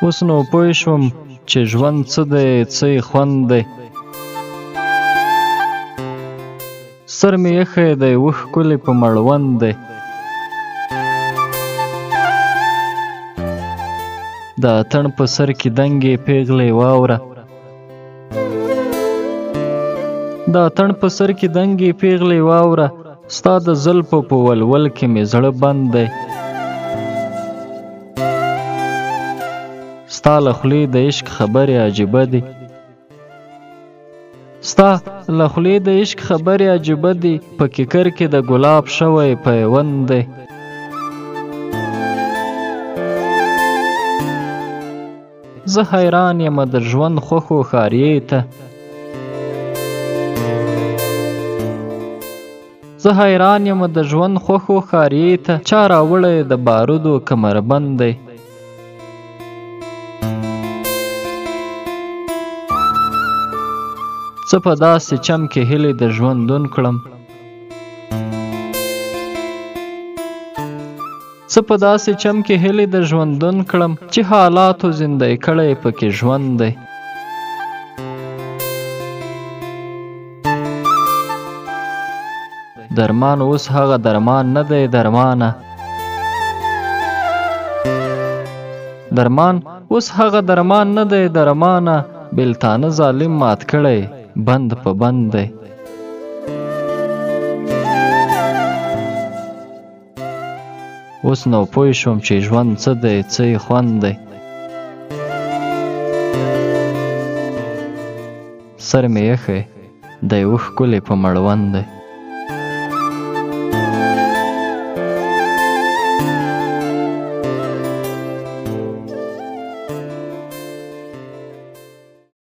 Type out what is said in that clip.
اوس نو پوه شوم چې ژوند څه دی، څه یې خوند دی. سر مې ایښی دی اوښ ښکلې په مړوند دی. د اتڼ په سر کې دنګې پیغلې واوره، د اتڼ په سر کې دنګې پیغلې واوره، ستا د زلفو په ولول کې مې زړه بند دی. ستا له خولې د عشق خبرې عجیبه دي، ستا له خولې د عشق خبرې عجیبه دي، په ککر کې د ګلاب شوی پیوند دی. زه حیران یم د ژوند خوښو ښاریې ته، زه حیران یم د ژوند خوښو ښاریې ته، چا راوړی د بارودو کمربند دی. څه په داسې چم کې هیلې د ژوندون کړم، څه په داسې چم کې هیلې د ژوندون کړم، چې حالاتو زندۍ کړی پکې ژوند دی. درمان اوس هغه درمان نه دی درمانه، درمان اوس هغه درمان نه دی درمانه، بلتانه ظالم مات کړی بند په بند دی. اوس نو پوه شوم چې ژوند څه دی، څه یې خوند دی. سر مې ایښی دی اوښ ښکلې په مړوند دی.